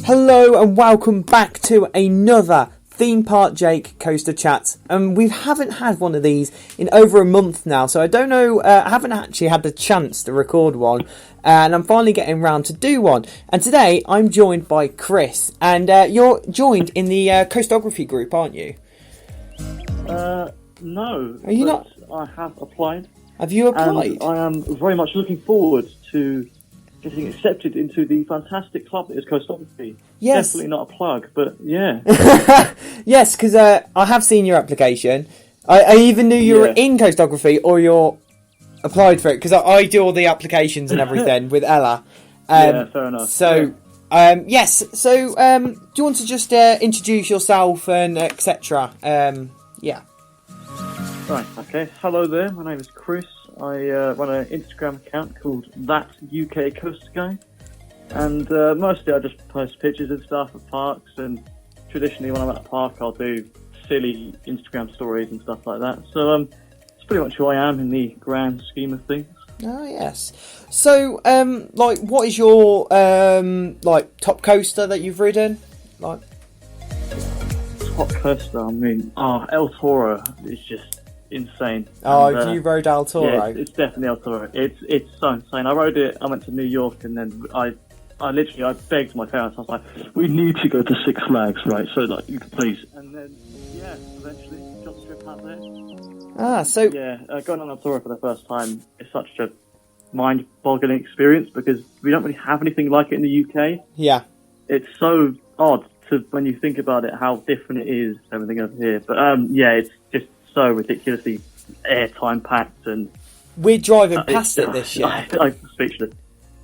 Hello and welcome back to another Theme Park Jake Coaster Chat. We haven't had one of these in over a month now, so I don't know, I haven't actually had the chance to record one, and I'm finally getting round to do one. And today I'm joined by Chris, and you're joined in the coastography group, aren't you? No. Are you not? I have applied. Have you applied? And I am very much looking forward to getting accepted into the fantastic club that is coastography. Yes. Definitely not a plug, but yeah. Yes, because I have seen your application. I even knew you were in coastography, or you're applied for it, because I do all the applications and everything with Ella. Yeah, fair enough. So, yes. So, do you want to just introduce yourself and etc.? Yeah. Right, okay. Hello there, my name is Chris. I run an Instagram account called That UK Coaster Guy. And mostly I just post pictures and stuff at parks, and traditionally when I'm at a park I'll do silly Instagram stories and stuff like that. So it's pretty much who I am in the grand scheme of things. Oh, yes. So, like, what is your, like, top coaster that you've ridden? Like, Top coaster, I mean, El Toro is just insane. Oh, and, you rode El Toro? Yeah, it's definitely El Toro. It's so insane. I rode it, I went to New York, and then I begged my parents, I was like, we need to go to Six Flags, right, so like, you can please. And then, yeah, eventually, got the trip out there. Ah, so... Yeah, going on El Toro for the first time is such a mind-boggling experience, because we don't really have anything like it in the UK. Yeah. It's so odd to, when you think about it, how different it is, everything over here. But, yeah, it's just so ridiculously airtime packed, and we're driving past it this year. I'm speechless.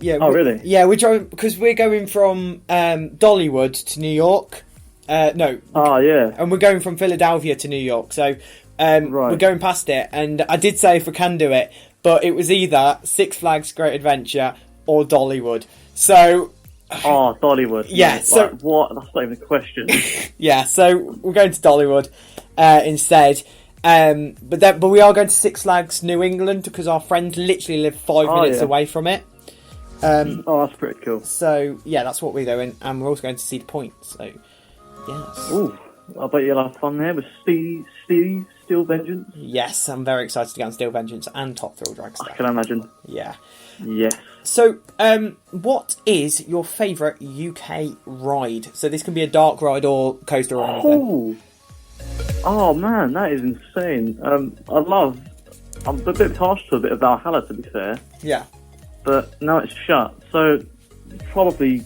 Yeah. Oh, really? Yeah, we're driving because we're going from Dollywood to New York. No. Oh, yeah. And we're going from Philadelphia to New York. So we're going past it, and I did say if we can do it, but it was either Six Flags Great Adventure or Dollywood. So. Oh, Dollywood. Yeah. Like, So what? That's not even a question. Yeah. So we're going to Dollywood instead. But we are going to Six Flags New England because our friends literally live 5 minutes away from it. Oh, that's pretty cool. So yeah, that's what we're doing, and we're also going to see the point. So yes. Ooh, I bet you'll have fun there with Steel Vengeance. Yes, I'm very excited to go on Steel Vengeance and Top Thrill Dragster. I can imagine. Yeah. Yes. So, what is your favourite UK ride? So this can be a dark ride or coaster or anything. Ooh. Oh man, that is insane. I'm a bit partial to a bit of Valhalla, to be fair. Yeah. But now it's shut, so probably,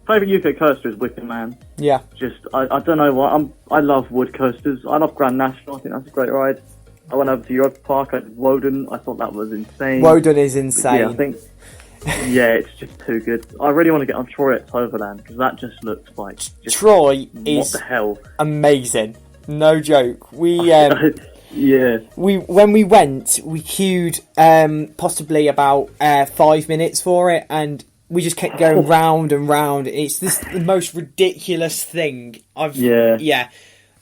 favourite UK coaster is Wicker Man. Yeah. Just, I don't know why, I love wood coasters. I love Grand National, I think that's a great ride. I went over to Europa Park, I did Woden, I thought that was insane. Woden is insane. Yeah, I think, yeah, it's just too good. I really want to get on Troy at Toverland, because that just looks like... Troy is what the hell? Amazing. No joke. Yeah. When we went, we queued possibly about 5 minutes for it, and we just kept going round and round. It's the most ridiculous thing Yeah.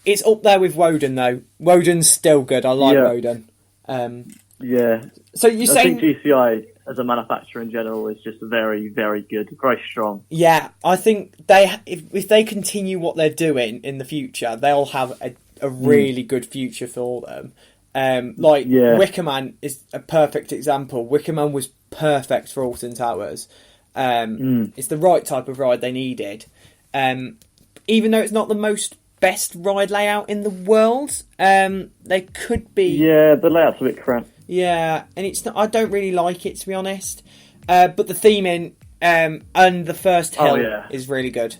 It's up there with Woden though. Woden's still good. I like Woden. Yeah. So you're saying I think GCI as a manufacturer in general is just very, very good, very strong. Yeah, I think if they continue what they're doing in the future, they'll have a really good future for them. Wicker Man is a perfect example. Wicker Man was perfect for Alton Towers. It's the right type of ride they needed. Even though it's not the best ride layout in the world, they could be... Yeah, the layout's a bit crap. Yeah, and it's not, I don't really like it, to be honest. But the theming and the first hill is really good.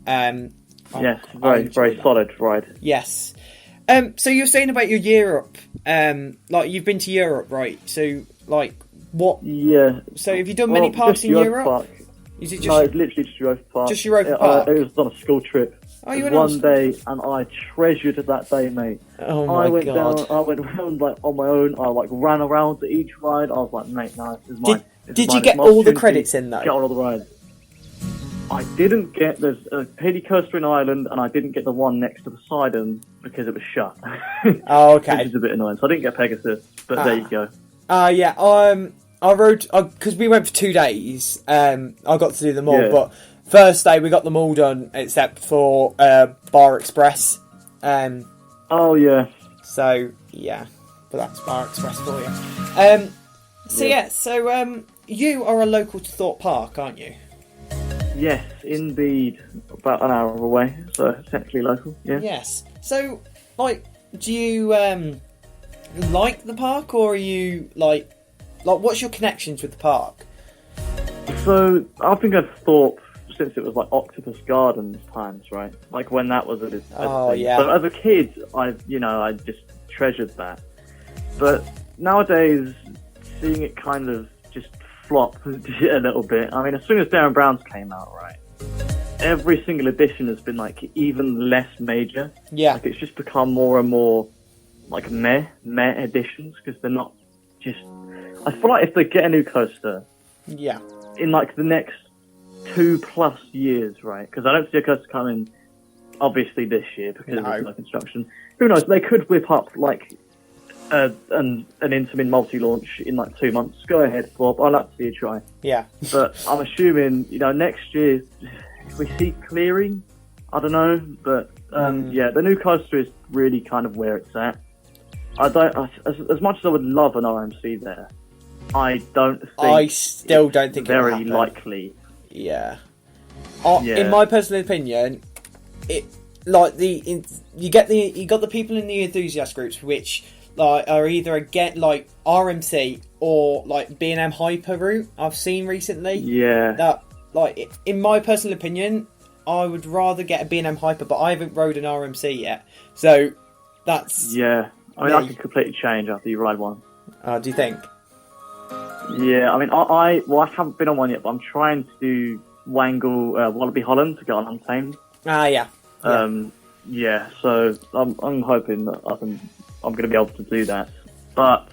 Yes, very solid ride. Yes. So you're saying about your Europe, like you've been to Europe, right? So like what? Yeah. So have you done many parks in Europe? Park. Is it just? No, it's literally just Europa Park. Just Europa Park. It was on a school trip. Oh, you went one day, and I treasured that day, mate. Oh my god! I went around like on my own. I like ran around to each ride. I was like, mate, no, this is mine. Did you get all the credits in though? Get on all the rides. I didn't get, there's a Heady coaster in Ireland, and I didn't get the one next to the Sidon because it was shut. Oh, okay. Which is a bit annoying. So I didn't get Pegasus, but there you go. Yeah. I rode, because we went for 2 days. I got to do them all, but first day we got them all done except for Bar Express. Oh yeah. So yeah, but that's Bar Express for you. So you are a local to Thorpe Park, aren't you? Yes, indeed. About an hour away, so technically local. Yeah. Yes. So, like, do you like the park, or are you like, what's your connections with the park? So I've been going to Thorpe since it was like Octopus Gardens times, right? Like when that was at its Oh thing. yeah. So as a kid, I just treasured that. But nowadays, seeing it kind of just flop a little bit. I mean, as soon as Darren Brown's came out, right, every single edition has been like even less major. Yeah. Like it's just become more and more like meh editions because they're not just. I feel like if they get a new coaster, yeah, in like the next 2+ years, right? Because I don't see a coaster coming, obviously this year because there's no construction. Who knows? They could whip up like an Intamin multi-launch in like 2 months. Go ahead, Bob. I'd like to see you try. Yeah. But I'm assuming, next year, if we see clearing, I don't know. But yeah, the new coaster is really kind of where it's at. As much as I would love an RMC there, I still don't think very likely. Yeah. In my personal opinion, you got the people in the enthusiast groups which are either against like RMC or like B&M Hyper route I've seen recently. Yeah. That in my personal opinion, I would rather get a B&M Hyper, but I haven't rode an RMC yet. So that's I mean, I could completely change after you ride one. Do you think? Yeah, I mean, I haven't been on one yet, but I'm trying to wangle Wallaby Holland to get on Untamed. Yeah. Yeah, so I'm hoping that I'm going to be able to do that. But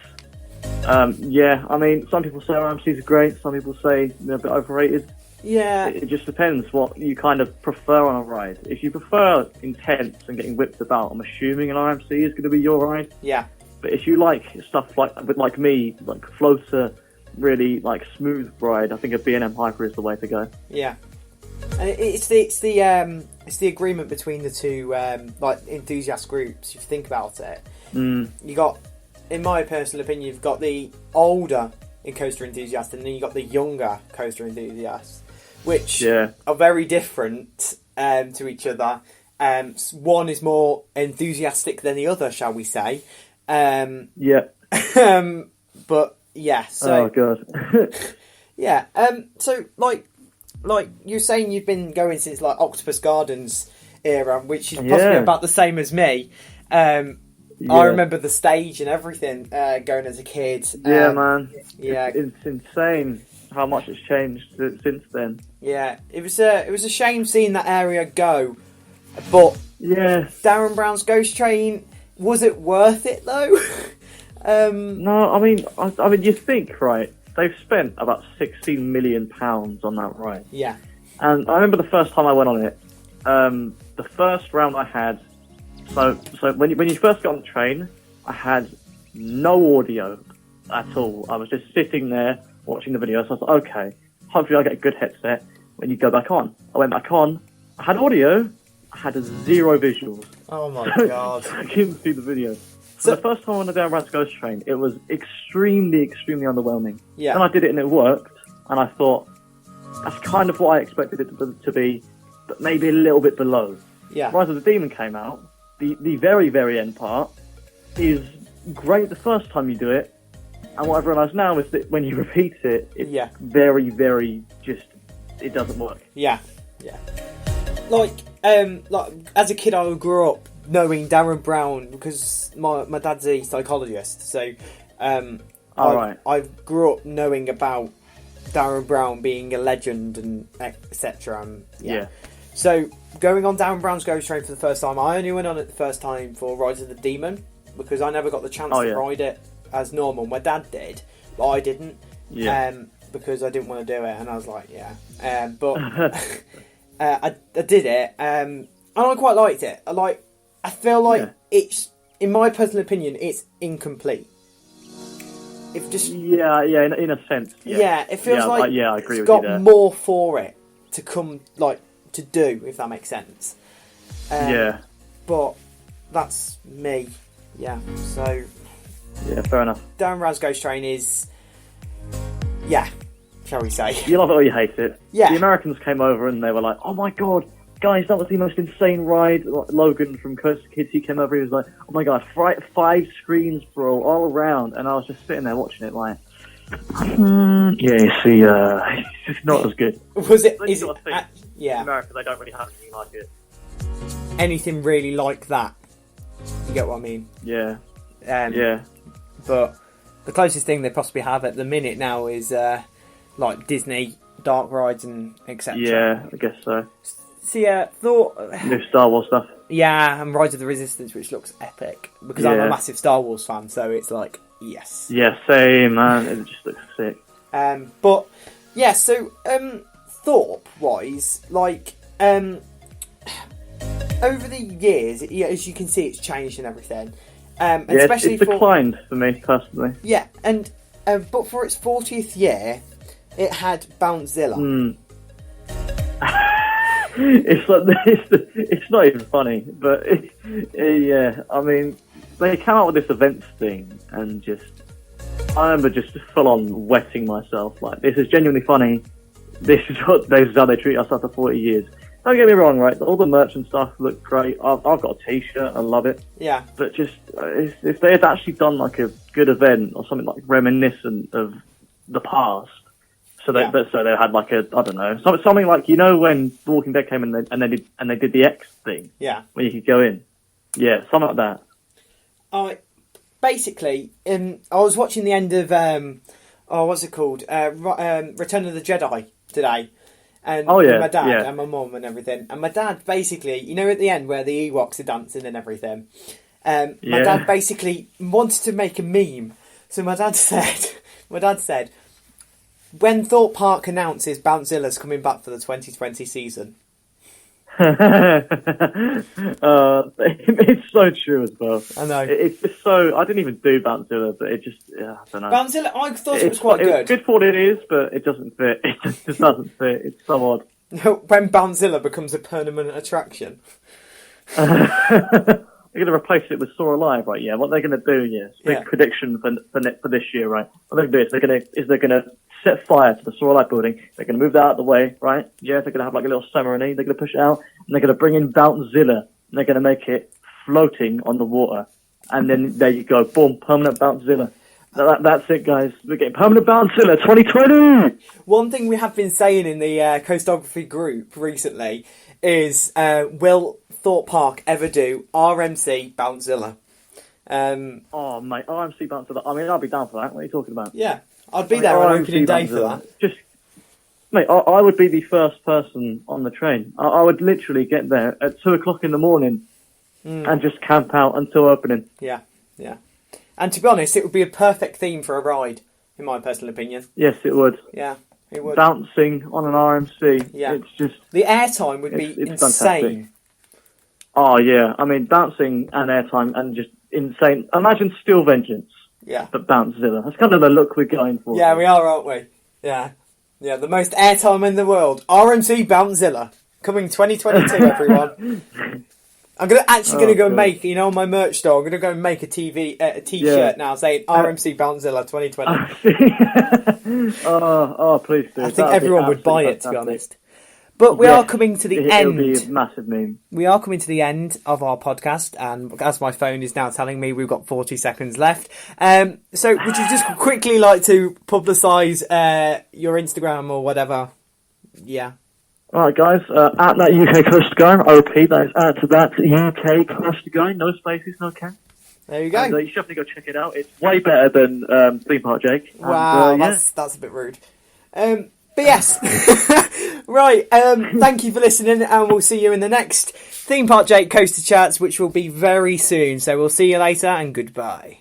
yeah, I mean, some people say RMCs are great, some people say they're a bit overrated. Yeah. It just depends what you kind of prefer on a ride. If you prefer intense and getting whipped about, I'm assuming an RMC is going to be your ride. Yeah. But if you like stuff like me, like floater, really like smooth ride, I think a B&M Hyper is the way to go. Yeah. And it's the agreement between the two like enthusiast groups. If you think about it, you got, in my personal opinion, you've got the older coaster enthusiasts, and then you got the younger coaster enthusiasts, which are very different to each other. One is more enthusiastic than the other, shall we say? Yeah. But yeah. So, oh god. Yeah. So like you're saying, you've been going since like Octopus Gardens era, which is possibly about the same as me. I remember the stage and everything going as a kid. Yeah, man. Yeah, it's insane how much it's changed since then. Yeah, it was a shame seeing that area go, but Darren Brown's Ghost Train, was it worth it though? No, I mean, you think, right? They've spent about £16 million on that ride. Yeah. And I remember the first time I went on it. The first round I had. So when you first got on the train, I had no audio at all. I was just sitting there watching the video. So I thought, okay, hopefully I'll get a good headset when you go back on. I went back on. I had audio. I had 0 visuals. Oh my god! I couldn't see the video. So the first time on the Darren Brown's Ghost Train, it was extremely, extremely underwhelming. Yeah. Then I did it and it worked, and I thought that's kind of what I expected it to be, but maybe a little bit below. Yeah. Rise of the Demon came out. The very, very end part is great the first time you do it, and what I've realised now is that when you repeat it, it's very, very just, it doesn't work. Yeah, yeah. Like as a kid, I grew up knowing Darren Brown because my dad's a psychologist, so I grew up knowing about Darren Brown being a legend and etc. Yeah. So going on Darren Brown's Ghost Train for the first time, I only went on it the first time for Rise of the Demon because I never got the chance to ride it as normal. My dad did, but I didn't. Yeah. Because I didn't want to do it, and I was like, but I did it, and I quite liked it. I feel like it's, in my personal opinion, it's incomplete. If just in a sense. Yeah, it feels like I agree it's with got you there. more for it to come, like, to do, if that makes sense. Yeah. But that's me. Yeah, so... Yeah, fair enough. Darren Rad's Ghost Train is... Yeah, shall we say. You love it or you hate it. Yeah. The Americans came over and they were like, oh my god, guys, that was the most insane ride. Logan from Coast to Kids, he came over, he was like, oh my god, 5 screens, bro, all around. And I was just sitting there watching it like, yeah, you see, it's not as good. Was it? Is it? Yeah. In America, they don't really have anything like it. Anything really like that? You get what I mean? Yeah. Yeah. But the closest thing they possibly have at the minute now is like Disney dark rides and etc. Yeah, I guess so. So yeah, thought new Star Wars stuff. Yeah, and Rise of the Resistance, which looks epic because I'm a massive Star Wars fan, so it's like yes. Yeah, same man. It just looks sick. But yeah, so Thorpe wise, like over the years, as you can see, it's changed and everything. Yeah, especially it's declined for me personally. Yeah, and but for its 40th year, it had BOUNCEZILLA. It's not even funny, but yeah, I mean, they came out with this events thing, and I remember just full on wetting myself. Like, this is genuinely funny. This is how they treat us after 40 years. Don't get me wrong, right? All the merch and stuff look great. I've got a T-shirt. I love it. Yeah. But just if they had actually done like a good event or something like reminiscent of the past, so they had like a, I don't know, something like, you know, when The Walking Dead came and they did the X thing. Yeah. Where you could go in. Yeah, something like that. Basically, I was watching the end of what's it called? Return of the Jedi today. And with my dad and my mum and everything. And my dad basically, you know, at the end where the Ewoks are dancing and everything, my dad basically wanted to make a meme. So my dad said, when Thorpe Park announces BOUNCEZILLA's coming back for the 2020 season. It's so true as well. I know. It's just so, I didn't even do BOUNCEZILLA, but it just, I don't know. BOUNCEZILLA, I thought it was quite good. It's good for what it is, but it doesn't fit. It just doesn't fit. It's so odd. When BOUNCEZILLA becomes a permanent attraction. They're going to replace it with Soar Alive, right? Yeah, what they're going to do, big prediction for this year, right? What they're going to do is they're going to set fire to the Soar Alive building. They're going to move that out of the way, right? Yeah, they're going to have like a little ceremony. They're going to push it out, and they're going to bring in BOUNCEZILLA, and they're going to make it floating on the water. And then there you go, boom, permanent BOUNCEZILLA. That's it, guys. We're getting permanent BOUNCEZILLA 2020! One thing we have been saying in the Coastography group recently is, will Thorpe Park ever do RMC BOUNCEZILLA? Oh, mate, RMC BOUNCEZILLA. I mean, I'll be down for that. What are you talking about? Yeah, I'd be there on opening day for that. Mate, I would be the first person on the train. I would literally get there at 2 o'clock in the morning and just camp out until opening. Yeah, yeah. And to be honest, it would be a perfect theme for a ride, in my personal opinion. Yes, it would. Yeah, it would. Bouncing on an RMC. Yeah. It's just... The airtime would be insane. Fantastic. Oh, yeah. I mean, bouncing and airtime and just insane. Imagine Steel Vengeance. Yeah. But BOUNCEZILLA. That's kind of the look we're going for. Yeah, we are, aren't we? Yeah. Yeah, the most airtime in the world. RMC BOUNCEZILLA. Coming 2022, everyone. I'm gonna go make, you know, on my merch store, I'm gonna go and make a t-shirt now saying RMC BOUNCEZILLA 2020. Please do. I think everyone would buy it, to be honest. But we are coming to the end. It'll be a massive meme. We are coming to the end of our podcast, and as my phone is now telling me, we've got 40 seconds left. So would you just quickly like to publicise your Instagram or whatever? Yeah. Alright guys, at that UK Coast Guy, I repeat, that is at that UK Coast Guy, no spaces, no caps. There you go. And, you should definitely go check it out. It's way better than Theme Park Jake. Wow, and, that's a bit rude. But yes, right, thank you for listening, and we'll see you in the next Theme Park Jake Coaster Chats, which will be very soon. So we'll see you later, and goodbye.